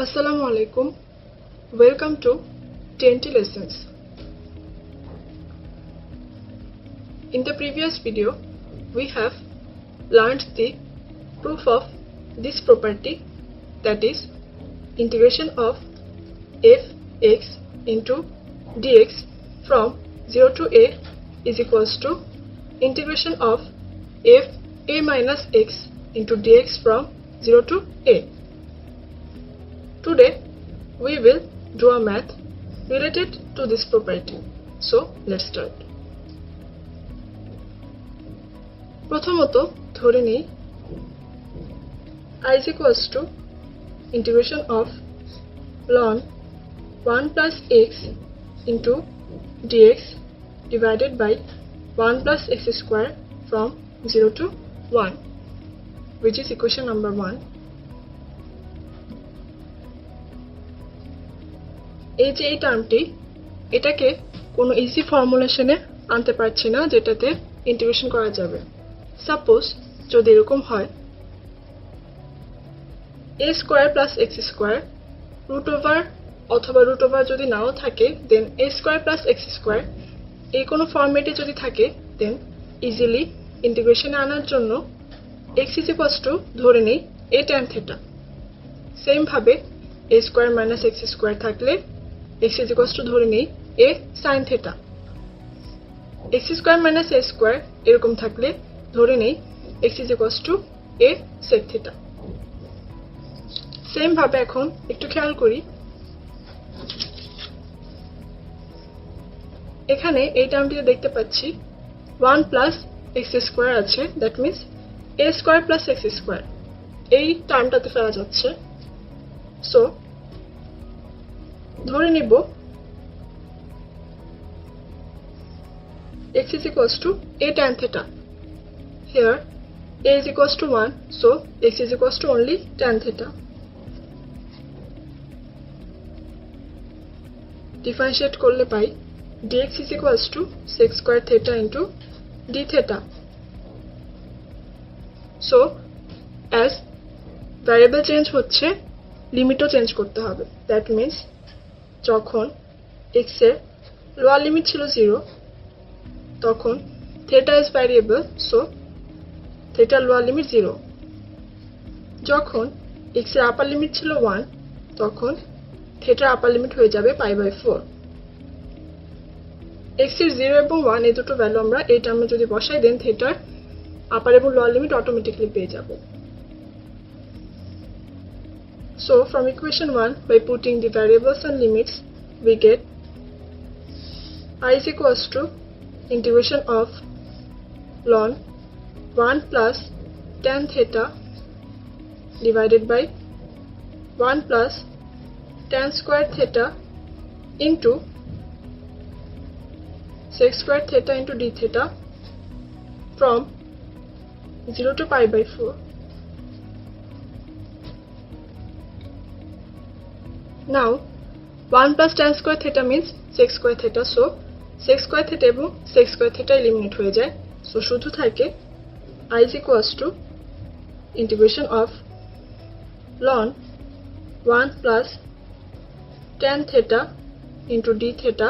Assalamu alaikum. Welcome to TNT lessons. In the previous video, we have learned the proof of this property, that is integration of fx into dx from 0 to a is equals to integration of f a minus x into dx from 0 to a. Today we will do a math related to this property. So let's start. প্রথমত ধরে নেই I is equals to integration of ln 1 plus x into dx divided by 1 plus x square from 0 to 1, which is equation number 1. এই যে এই টার্মটি, এটাকে কোনো easy ফর্মুলেশনে আনতে পারছি না যেটাতে ইন্টিগ্রেশন করা যাবে। সাপোজ যদি এরকম হয় a square plus x square root over অথবা রুট ওভার যদি নাও থাকে then a square plus x square এই কোনো ফরম্যাটে যদি থাকে দেন ইজিলি ইন্টিগ্রেশনে আনার জন্য x ইজ ইকুয়ালস টু ধরে নেই a tan থিটা। সেম ভাবে a square minus x square থাকলে x is equals to ধরে নেই a sin theta, x square minus a square এরকম থাকলে ধরে নেই x is equals to a sec theta. Same ভাবে এখন একটু খেয়াল করি, এখানে এই টার্মটিতে দেখতে পাচ্ছি 1 প্লাস x স্কয়ার আছে, that means a square plus x square এই টার্মটাতে ফেলা যাচ্ছে। সো ধরে নিব x is equals to a tan theta. Here a is equals to 1, so x is equals to only tan theta. Differentiate করলে পাই dx is equals to sec square theta into d theta. So as variable change হচ্ছে লিমিটও change করতে হবে, that means যখন x এর lower limit ছিল 0 তখন theta is variable, so থিটার lower limit 0। যখন x এর আপার লিমিট ছিল 1 তখন থিটার আপার লিমিট হয়ে যাবে π/4। x এর 0 এবং 1 এই দুটো ভ্যালু আমরা এই টার্মে যদি বসাই দেন থিটার আপার এবং লোয়ার লিমিট অটোমেটিক্যালি পেয়ে যাব। So from equation 1, by putting the variables and limits, we get I is equals to integration of ln 1 plus tan theta divided by 1 plus tan square theta into sec square theta into d theta from 0 to π/4. Now 1 plus tan square theta means sec square theta, so sec square theta এবং sec square theta eliminate হয়ে যায়। So শুধু থাকে I is equals to integration of ln 1 plus tan theta into d theta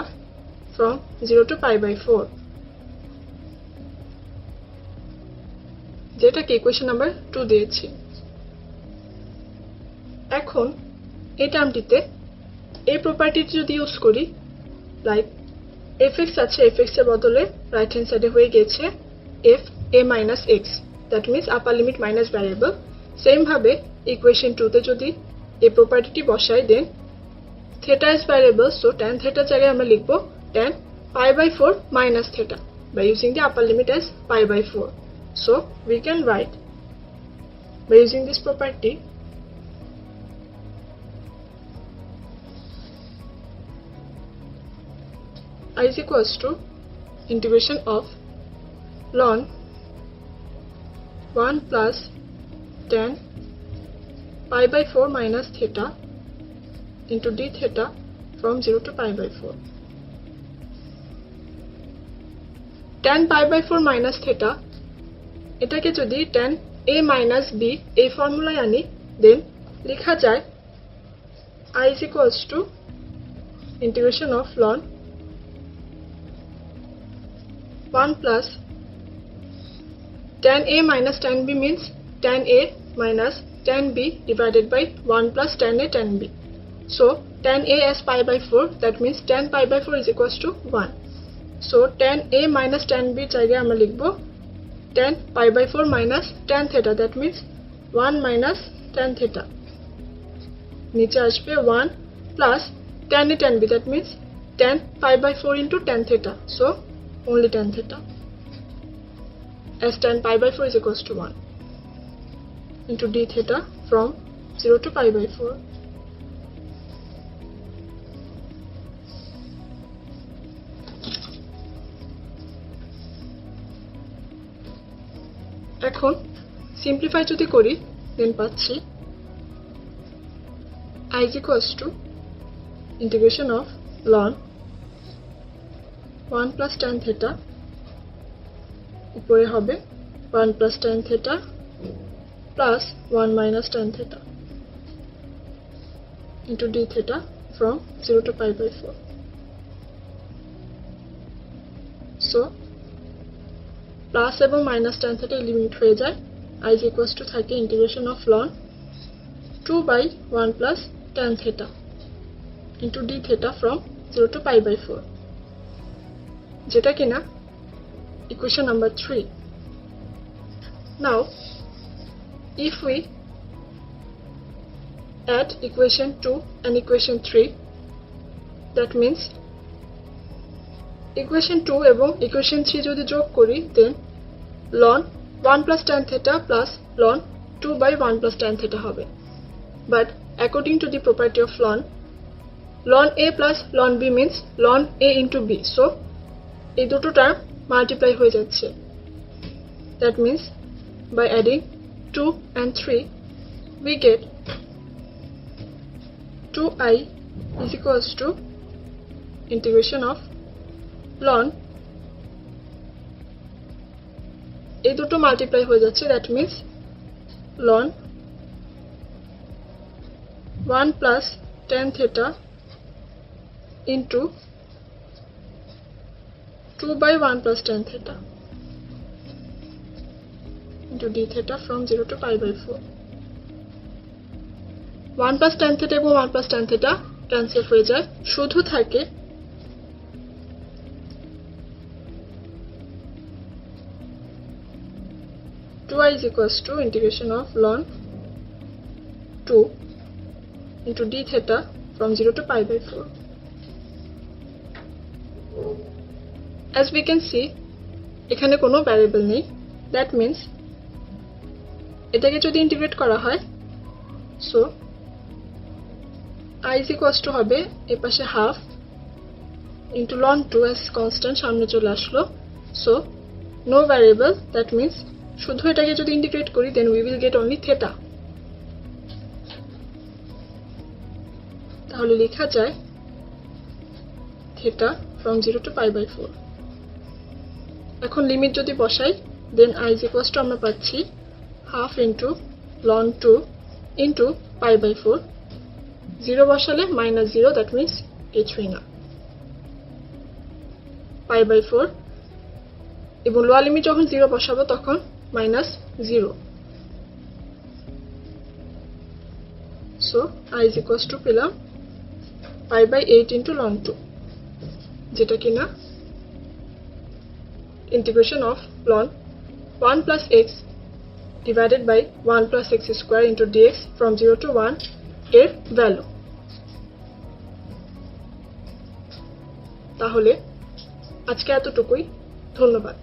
from 0 to π/4, যেটাকে equation number 2 দিয়েছি। এখন এই টার্মটিতে এই প্রপার্টিটি যদি ইউজ করি, লাইক fx আছে, fx এর বদলে রাইট হ্যান্ড সাইডে হয়ে গেছে f a minus x, that means upper limit minus variable. Same ভাবে ইকুয়েশন 2 তে যদি এই প্রপার্টিটি বসাই then theta is variable, so tan theta জায়গায় আমরা লিখব tan π/4 minus theta by using the upper limit as π/4. So we can write by using this property I is equals to integration of ln 1 plus tan π/4 minus theta into d theta from 0 to π/4. tan π/4 minus theta এটাকে যদি tan a minus b এই ফর্মুলায় আনি দেন লেখা যায় I is equals to integration of ln 1 plus tan A minus tan B means tan A minus tan B divided by 1 plus tan A tan B. So tan A as pi by 4, that means tan pi by 4 is equals to 1. So tan A minus tan B জায়গায় আমরা লিখব tan pi by 4 minus tan theta, that means 1 minus tan theta. নিচে আসবে 1 plus tan A tan B, that means tan pi by 4 into tan theta. So only tan theta, as tan pi by 4 is equals to 1 into d theta from 0 to pi by 4. এখন simplify যদি করি দেন পাচ্ছি I is equals to integration of ln 1 plus tan theta উপরে হবে 1 plus tan theta plus 1 minus tan theta into d theta from 0 to pi by 4. So plus এবং minus tan theta eliminate হয়ে যায়. I is equals to থাকে integration of ln 2 by 1 plus tan theta into d theta from 0 to pi by 4, যেটা কিনা equation number 3. Now if we add equation 2 and equation 3, that means equation 2 এবং equation 3 যদি যোগ করি then ln 1 plus tan theta plus ln 2 by 1 plus tan theta হবে. But according to the property of ln A plus ln B means ln A into B. So এই দুটো term multiply হয়ে যাচ্ছে. That means by adding 2 and 3 we get 2i is equals to integration of ln এই দুটো multiply হয়ে যাচ্ছে. That means ln 1 plus tan theta into 2 by 1 plus tan theta into d theta from 0 to pi by 4. 1 plus tan theta এবং 1 plus tan theta cancel হয়ে যায়, শুধু থাকে 2i is equals to integration of ln 2 into d theta from 0 to pi by 4. As we can see এখানে কোনো variable নেই. That means এটাকে যদি ইন্টিগ্রেট করা হয় so I is equals to হবে এই পাশে half into ln 2 as constant সামনে চলে আসলো. So no variable, that means শুধু এটাকে যদি ইন্টিগ্রেট করি then we will get only theta. তাহলে লেখা যায় theta from 0 to pi by 4. এখন লিমিট যদি বসাই then I is equals to আমরা পাচ্ছি half into ln 2 into pi by 4. 0 বসালে minus 0, that means কিছুই না. pi by 4 এবং লোয়ার লিমিট যখন 0 বসাবো তখন minus 0. So I is equals to পেলাম pi by 8 into ln 2, যেটা কিনা integration of ln 1 plus x divided by 1 plus x square into dx from 0 to 1 এর ভ্যালু. তাহলে আজকে এতটুকুই. ধন্যবাদ.